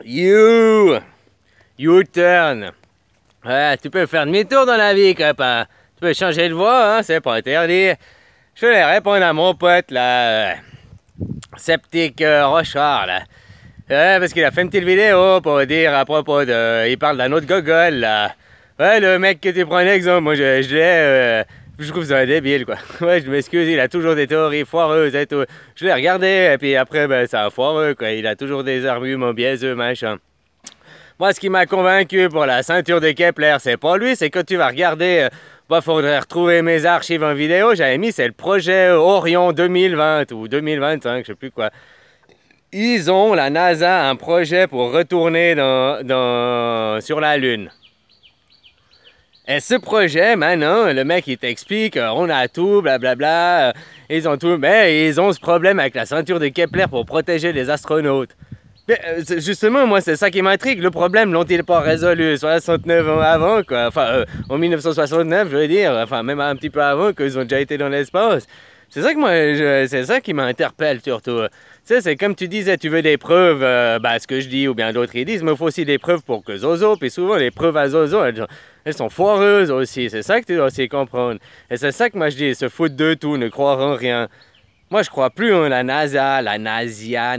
You! U-turn. Ouais, tu peux faire demi-tour dans la vie, copain. Tu peux changer de voie, hein, c'est pas interdit. Je voulais répondre à mon pote, là, Sceptique Rochard, là. Ouais, parce qu'il a fait une petite vidéo pour dire à propos de... Il parle d'un autre gogol, là. Ouais, le mec que tu prends un exemple, moi je trouve ça un débile, quoi. Ouais, je m'excuse, il a toujours des théories foireuses et tout. Je l'ai regardé, et puis après, ben, c'est un foireux, quoi. Il a toujours des arguments biaiseux, machin. Moi, ce qui m'a convaincu pour la ceinture de Kepler, c'est pas lui, c'est que tu vas regarder... Bah, faudrait retrouver mes archives en vidéo. J'avais mis, c'est le projet Orion 2020 ou 2025, je sais plus quoi. Ils ont, la NASA, un projet pour retourner sur la Lune. Et ce projet, maintenant, le mec, il t'explique, on a tout, blablabla, ils ont tout, mais ils ont ce problème avec la ceinture de Kepler pour protéger les astronautes. Mais, justement, moi, c'est ça qui m'intrigue. Le problème, l'ont-ils pas résolu 69 ans avant, quoi. Enfin, en 1969, je veux dire. Enfin, même un petit peu avant, qu'ils ont déjà été dans l'espace. C'est ça que moi, c'est ça qui m'interpelle surtout. Tu sais, c'est comme tu disais, tu veux des preuves, bah, ce que je dis, ou bien d'autres ils disent, mais il faut aussi des preuves pour que Zozo, puis souvent les preuves à Zozo, elles sont foireuses aussi. C'est ça que tu dois aussi comprendre. Et c'est ça que moi je dis, se foutre de tout, ne croire en rien. Moi, je crois plus en la NASA, la NASA.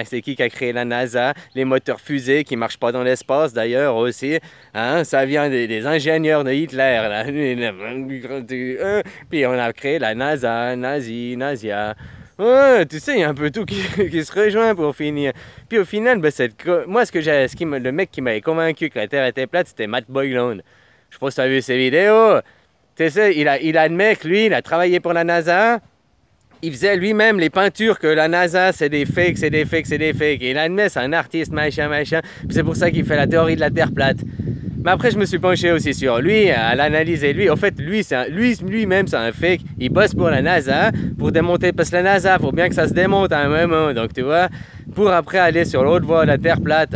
C'est qui a créé la NASA? Les moteurs fusées qui marchent pas dans l'espace, d'ailleurs, aussi. Hein? Ça vient des ingénieurs de Hitler, là. Puis on a créé la NASA, Nasia. Ouais, tu sais, il y a un peu tout qui se rejoint pour finir. Puis au final, ben, moi, le mec qui m'avait convaincu que la Terre était plate, c'était Matt Boylan. Je sais pas si tu as vu ses vidéos. Tu sais, il admet que lui, il a travaillé pour la NASA. Il faisait lui-même les peintures que la NASA, c'est des fakes. Et il admet, c'est un artiste, machin. C'est pour ça qu'il fait la théorie de la Terre plate. Mais après, je me suis penché aussi sur lui, à l'analyser lui. En fait, lui-même, c'est un fake. Il bosse pour la NASA, pour démonter... Parce que la NASA, il faut bien que ça se démonte à un moment. Donc, tu vois, pour après aller sur l'autre voie, la Terre plate.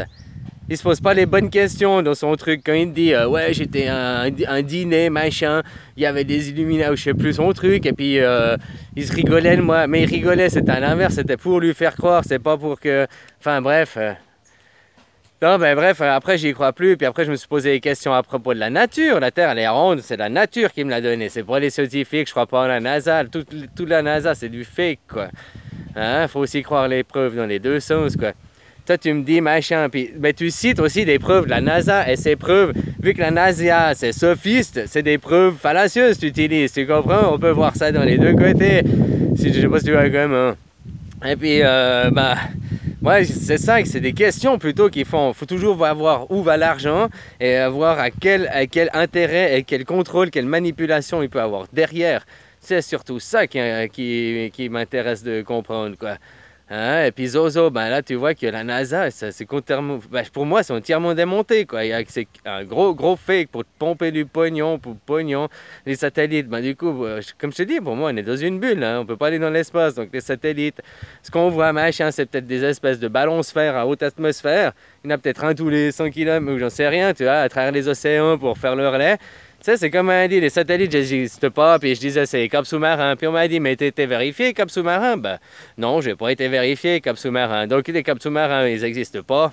Il se pose pas les bonnes questions dans son truc. Quand il dit ouais, j'étais un dîner, machin, il y avait des Illuminati, je sais plus son truc, et puis il se rigolait de moi. Mais il rigolait, c'était à l'inverse, c'était pour lui faire croire, c'est pas pour que. Enfin bref. Non, ben bref, après j'y crois plus, puis après je me suis posé des questions à propos de la nature. La Terre elle est ronde, c'est la nature qui me l'a donné, c'est pas les scientifiques, je crois pas en la NASA. Toute la NASA c'est du fake, quoi. Hein? Faut aussi croire les preuves dans les deux sens, quoi. Toi, tu me dis machin, puis ben, tu cites aussi des preuves de la NASA, et ces preuves, vu que la NASA, c'est sophiste, c'est des preuves fallacieuses que tu utilises, tu comprends? On peut voir ça dans les deux côtés, si je sais pas si tu vois comment. Et puis, ben, ouais, c'est ça, c'est des questions plutôt qu'il faut toujours voir où va l'argent, et voir à quel intérêt, et quel contrôle, quelle manipulation il peut avoir derrière. C'est surtout ça qui m'intéresse de comprendre, quoi. Hein? Et puis Zozo, ben là tu vois que la NASA, pour moi c'est entièrement démonté, quoi. C'est un gros fake pour pomper du pognon, Les satellites, ben du coup, comme je te dis, pour moi on est dans une bulle, hein. On peut pas aller dans l'espace, donc les satellites, ce qu'on voit machin, c'est peut-être des espèces de ballons-sphères à haute atmosphère. Il y en a peut-être un tous les 100 km, ou j'en sais rien, tu vois, à travers les océans pour faire le relais. Tu sais, c'est comme on dit, les satellites n'existent pas, puis je disais c'est cap sous-marin, puis on m'a dit mais t'es vérifié cap sous-marin? Ben non, j'ai pas été vérifié cap sous-marin, donc les cap sous-marins ils n'existent pas.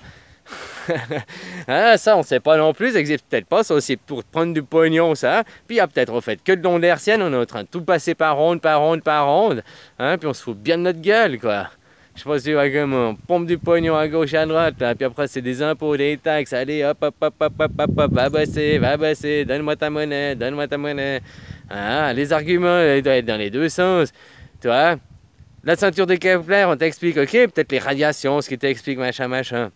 Hein, ça on sait pas non plus, ils n'existent peut-être pas, ça aussi pour prendre du pognon ça, puis il y a peut-être en fait que de l'onde hertzienne, on est en train de tout passer par ronde, hein, puis on se fout bien de notre gueule, quoi. Je sais pas si tu vois comment on pompe du pognon à gauche, à droite, là, puis après c'est des impôts, des taxes, allez hop, va bosser, donne-moi ta monnaie. Ah, les arguments, ils doivent être dans les deux sens, tu vois. La ceinture de Kepler, on t'explique, ok, peut-être les radiations, ce qui t'explique, machin.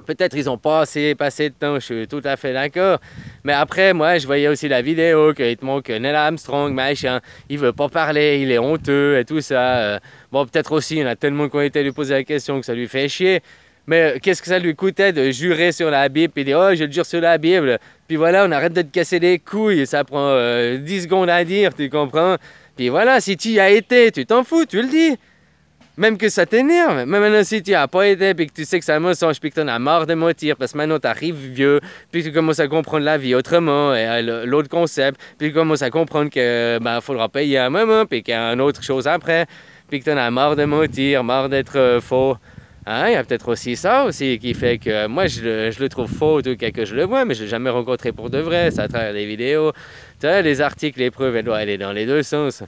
Peut-être ils ont pas assez passé de temps, je suis tout à fait d'accord. Mais après, moi, je voyais aussi la vidéo qu'il te montre que Neil Armstrong, machin, il veut pas parler, il est honteux et tout ça. Bon, peut-être aussi, il y en a tellement qui ont été lui poser la question que ça lui fait chier. Mais qu'est-ce que ça lui coûtait de jurer sur la Bible et dire « Oh, je le jure sur la Bible ». Puis voilà, on arrête de te casser les couilles, ça prend 10 secondes à dire, tu comprends? Puis voilà, si tu y as été, tu t'en fous, tu le dis. Même que ça t'énerve, même maintenant si tu n'as pas été, puis que tu sais que ça mensonge, puis que tu en as marre de mentir, parce que maintenant tu arrives vieux, puis que tu commences à comprendre la vie autrement, et l'autre concept, puis tu commences à comprendre que ben, faudra payer un moment, puis qu'il y a une autre chose après, puis que tu en as marre de mentir, marre d'être faux. Hein, il y a peut-être aussi ça aussi qui fait que moi je le trouve faux tout cas que je le vois, mais je l'ai jamais rencontré pour de vrai, c'est à travers des vidéos. Tu vois, les articles, les preuves, elles doivent aller dans les deux sens.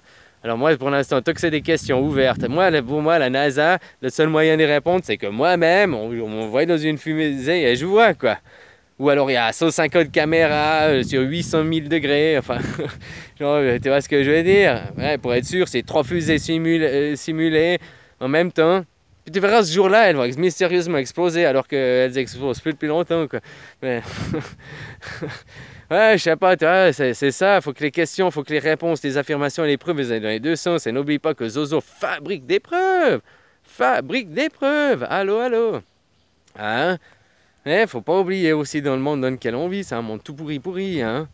Alors moi pour l'instant, tant que c'est des questions ouvertes, pour moi la NASA, le seul moyen d'y répondre c'est que moi-même, on m'envoie dans une fusée et je vois quoi. Ou alors il y a 150 caméras sur 800 000 degrés, enfin, genre, tu vois ce que je veux dire? Ouais, pour être sûr, c'est 3 fusées simulées en même temps. Puis tu verras ce jour-là, elles vont mystérieusement exploser alors qu'elles explosent plus depuis longtemps, quoi. Mais... ouais, je sais pas, tu vois, c'est ça, faut que les questions, faut que les réponses, les affirmations et les preuves, elles aillent dans les deux sens. Et n'oublie pas que Zozo fabrique des preuves! Fabrique des preuves! Allô, allô? Hein? Faut pas oublier aussi dans le monde dans lequel on vit, c'est un monde tout pourri, hein.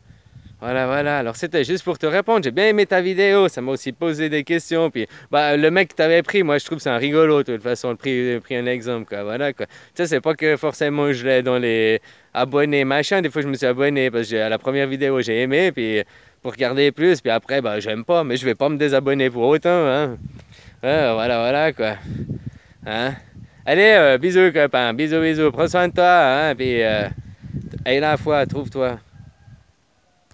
Voilà, voilà. Alors c'était juste pour te répondre. J'ai bien aimé ta vidéo. Ça m'a aussi posé des questions. Puis, bah, le mec que t'avais pris, moi, je trouve que c'est un rigolo. De toute façon, pris un exemple, quoi. Voilà, quoi. Tu sais, c'est pas que forcément je l'ai dans les abonnés, machin. Des fois, je me suis abonné parce que à la première vidéo, j'ai aimé. Puis, pour regarder plus. Puis après, bah, j'aime pas. Mais je vais pas me désabonner pour autant, hein. Ouais, voilà, voilà, quoi. Hein? Allez, bisous, copain. Bisous, bisous. Prends soin de toi, hein. Puis, aille la foi, trouve-toi.